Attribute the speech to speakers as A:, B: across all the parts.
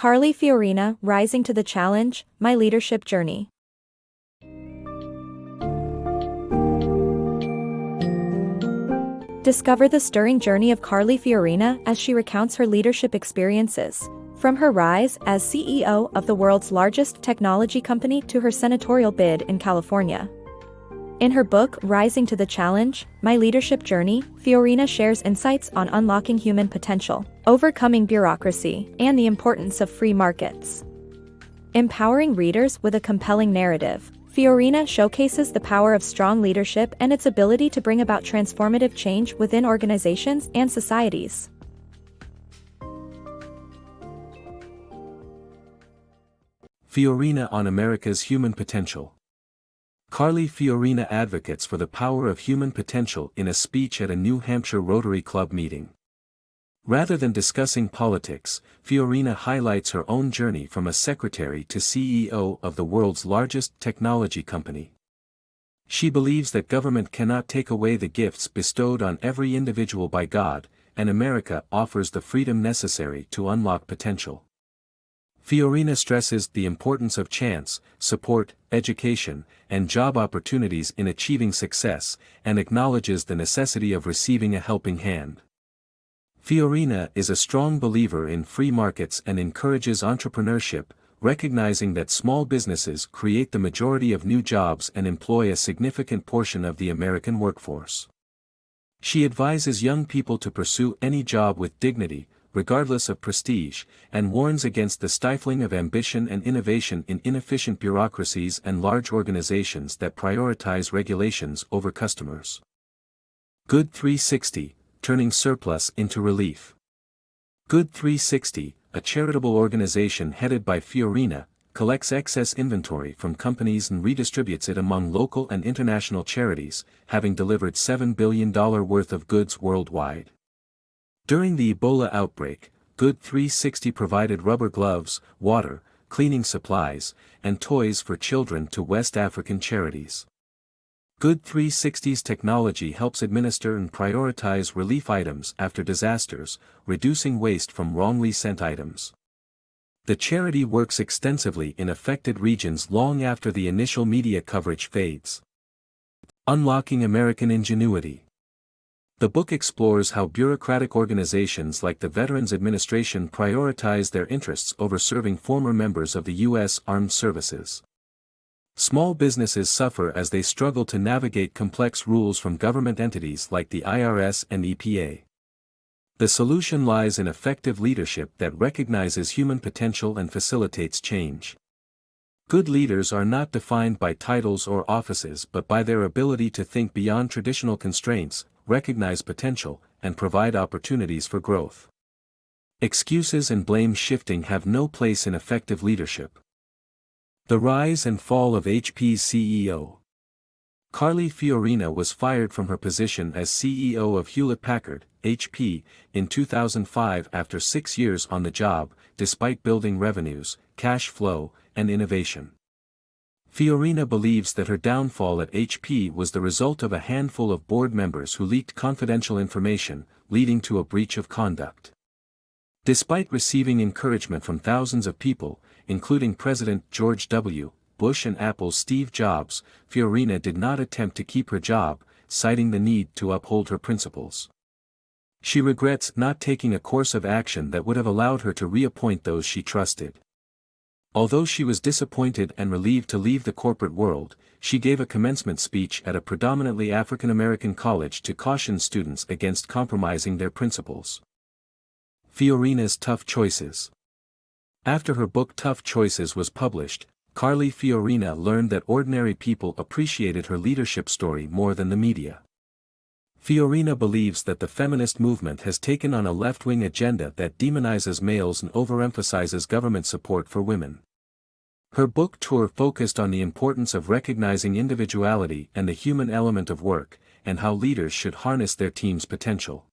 A: Carly Fiorina, Rising to the Challenge, My Leadership Journey. Discover the stirring journey of Carly Fiorina as she recounts her leadership experiences, from her rise as CEO of the world's largest technology company to her senatorial bid in California. In her book, Rising to the Challenge, My Leadership Journey, Fiorina shares insights on unlocking human potential, overcoming bureaucracy, and the importance of free markets. Empowering readers with a compelling narrative, Fiorina showcases the power of strong leadership and its ability to bring about transformative change within organizations and societies.
B: Fiorina on America's Human Potential. Carly Fiorina advocates for the power of human potential in a speech at a New Hampshire Rotary Club meeting. Rather than discussing politics, Fiorina highlights her own journey from a secretary to CEO of the world's largest technology company. She believes that government cannot take away the gifts bestowed on every individual by God, and America offers the freedom necessary to unlock potential. Fiorina stresses the importance of chance, support, education, and job opportunities in achieving success, and acknowledges the necessity of receiving a helping hand. Fiorina is a strong believer in free markets and encourages entrepreneurship, recognizing that small businesses create the majority of new jobs and employ a significant portion of the American workforce. She advises young people to pursue any job with dignity, regardless of prestige, and warns against the stifling of ambition and innovation in inefficient bureaucracies and large organizations that prioritize regulations over customers. Good 360, Turning Surplus into Relief. Good 360, a charitable organization headed by Fiorina, collects excess inventory from companies and redistributes it among local and international charities, having delivered $7 billion worth of goods worldwide. During the Ebola outbreak, Good 360 provided rubber gloves, water, cleaning supplies, and toys for children to West African charities. Good 360's technology helps administer and prioritize relief items after disasters, reducing waste from wrongly sent items. The charity works extensively in affected regions long after the initial media coverage fades. Unlocking American Ingenuity. The book explores how bureaucratic organizations like the Veterans Administration prioritize their interests over serving former members of the U.S. Armed Services. Small businesses suffer as they struggle to navigate complex rules from government entities like the IRS and EPA. The solution lies in effective leadership that recognizes human potential and facilitates change. Good leaders are not defined by titles or offices but by their ability to think beyond traditional constraints, recognize potential, and provide opportunities for growth. Excuses and blame shifting have no place in effective leadership. The Rise and Fall of HP's CEO. Carly Fiorina was fired from her position as CEO of Hewlett-Packard, HP, in 2005 after 6 years on the job, despite building revenues, cash flow, and innovation. Fiorina believes that her downfall at HP was the result of a handful of board members who leaked confidential information, leading to a breach of conduct. Despite receiving encouragement from thousands of people, including President George W. Bush and Apple's Steve Jobs, Fiorina did not attempt to keep her job, citing the need to uphold her principles. She regrets not taking a course of action that would have allowed her to reappoint those she trusted. Although she was disappointed and relieved to leave the corporate world, she gave a commencement speech at a predominantly African American college to caution students against compromising their principles. Fiorina's Tough Choices. After her book Tough Choices was published, Carly Fiorina learned that ordinary people appreciated her leadership story more than the media. Fiorina believes that the feminist movement has taken on a left-wing agenda that demonizes males and overemphasizes government support for women. Her book tour focused on the importance of recognizing individuality and the human element of work, and how leaders should harness their team's potential.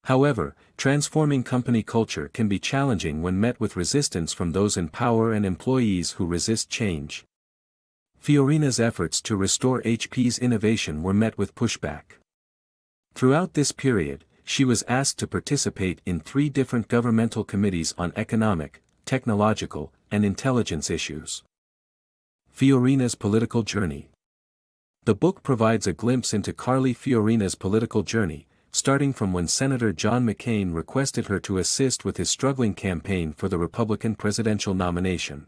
B: However, transforming company culture can be challenging when met with resistance from those in power and employees who resist change. Fiorina's efforts to restore HP's innovation were met with pushback. Throughout this period, she was asked to participate in 3 different governmental committees on economic, technological, and intelligence issues. Fiorina's political journey. The book provides a glimpse into Carly Fiorina's political journey, starting from when Senator John McCain requested her to assist with his struggling campaign for the Republican presidential nomination.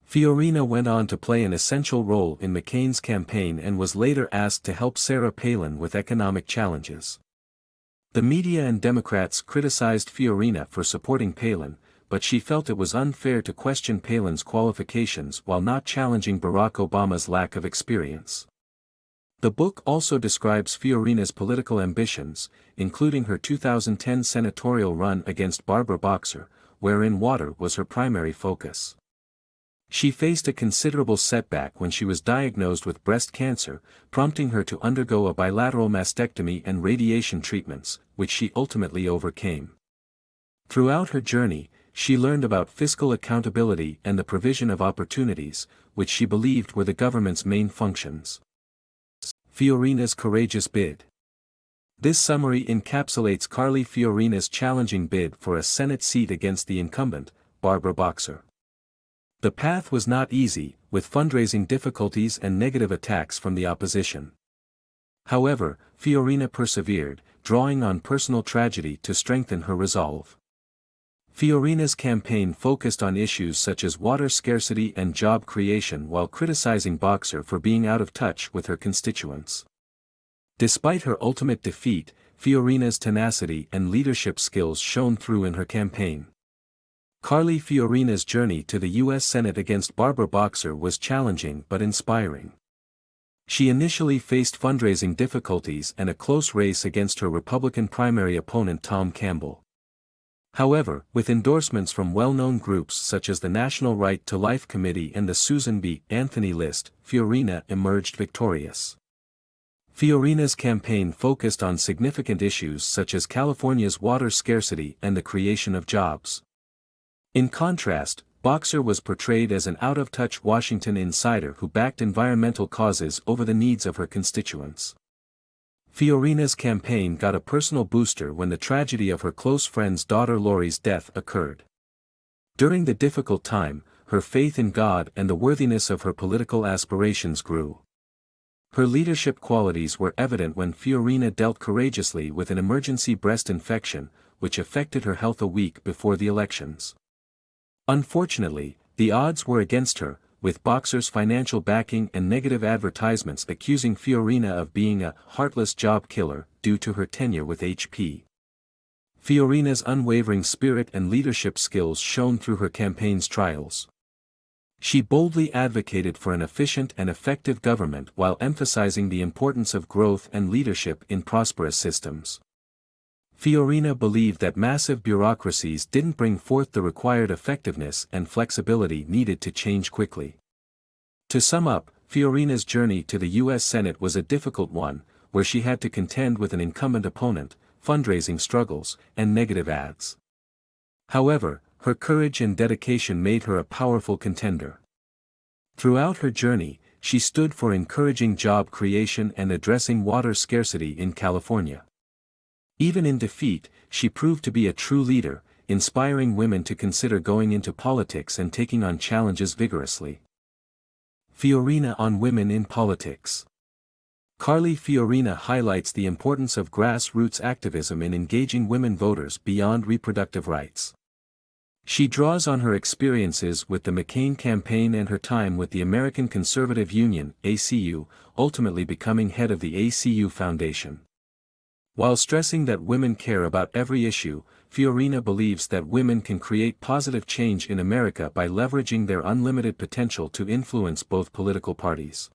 B: Fiorina went on to play an essential role in McCain's campaign and was later asked to help Sarah Palin with economic challenges. The media and Democrats criticized Fiorina for supporting Palin, but she felt it was unfair to question Palin's qualifications while not challenging Barack Obama's lack of experience. The book also describes Fiorina's political ambitions, including her 2010 senatorial run against Barbara Boxer, wherein water was her primary focus. She faced a considerable setback when she was diagnosed with breast cancer, prompting her to undergo a bilateral mastectomy and radiation treatments, which she ultimately overcame. Throughout her journey, she learned about fiscal accountability and the provision of opportunities, which she believed were the government's main functions. Fiorina's courageous bid. This summary encapsulates Carly Fiorina's challenging bid for a Senate seat against the incumbent, Barbara Boxer. The path was not easy, with fundraising difficulties and negative attacks from the opposition. However, Fiorina persevered, drawing on personal tragedy to strengthen her resolve. Fiorina's campaign focused on issues such as water scarcity and job creation while criticizing Boxer for being out of touch with her constituents. Despite her ultimate defeat, Fiorina's tenacity and leadership skills shone through in her campaign. Carly Fiorina's journey to the U.S. Senate against Barbara Boxer was challenging but inspiring. She initially faced fundraising difficulties and a close race against her Republican primary opponent Tom Campbell. However, with endorsements from well-known groups such as the National Right to Life Committee and the Susan B. Anthony List, Fiorina emerged victorious. Fiorina's campaign focused on significant issues such as California's water scarcity and the creation of jobs. In contrast, Boxer was portrayed as an out-of-touch Washington insider who backed environmental causes over the needs of her constituents. Fiorina's campaign got a personal booster when the tragedy of her close friend's daughter Lori's death occurred. During the difficult time, her faith in God and the worthiness of her political aspirations grew. Her leadership qualities were evident when Fiorina dealt courageously with an emergency breast infection, which affected her health a week before the elections. Unfortunately, the odds were against her, with Boxer's financial backing and negative advertisements accusing Fiorina of being a heartless job killer due to her tenure with HP. Fiorina's unwavering spirit and leadership skills shone through her campaign's trials. She boldly advocated for an efficient and effective government while emphasizing the importance of growth and leadership in prosperous systems. Fiorina believed that massive bureaucracies didn't bring forth the required effectiveness and flexibility needed to change quickly. To sum up, Fiorina's journey to the U.S. Senate was a difficult one, where she had to contend with an incumbent opponent, fundraising struggles, and negative ads. However, her courage and dedication made her a powerful contender. Throughout her journey, she stood for encouraging job creation and addressing water scarcity in California. Even in defeat, she proved to be a true leader, inspiring women to consider going into politics and taking on challenges vigorously. Fiorina on women in politics. Carly Fiorina highlights the importance of grassroots activism in engaging women voters beyond reproductive rights. She draws on her experiences with the McCain campaign and her time with the American Conservative Union, ACU, ultimately becoming head of the ACU Foundation. While stressing that women care about every issue, Fiorina believes that women can create positive change in America by leveraging their unlimited potential to influence both political parties.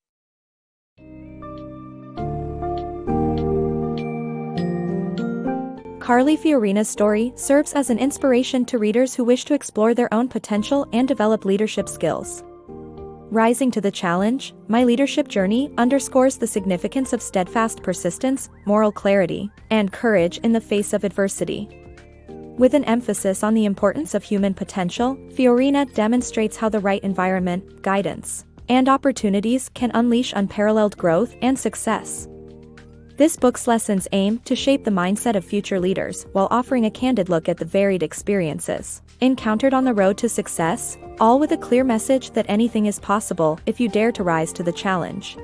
A: Carly Fiorina's story serves as an inspiration to readers who wish to explore their own potential and develop leadership skills. Rising to the challenge, my leadership journey underscores the significance of steadfast persistence, moral clarity, and courage in the face of adversity. With an emphasis on the importance of human potential, Fiorina demonstrates how the right environment, guidance, and opportunities can unleash unparalleled growth and success. This book's lessons aim to shape the mindset of future leaders while offering a candid look at the varied experiences encountered on the road to success, all with a clear message that anything is possible if you dare to rise to the challenge.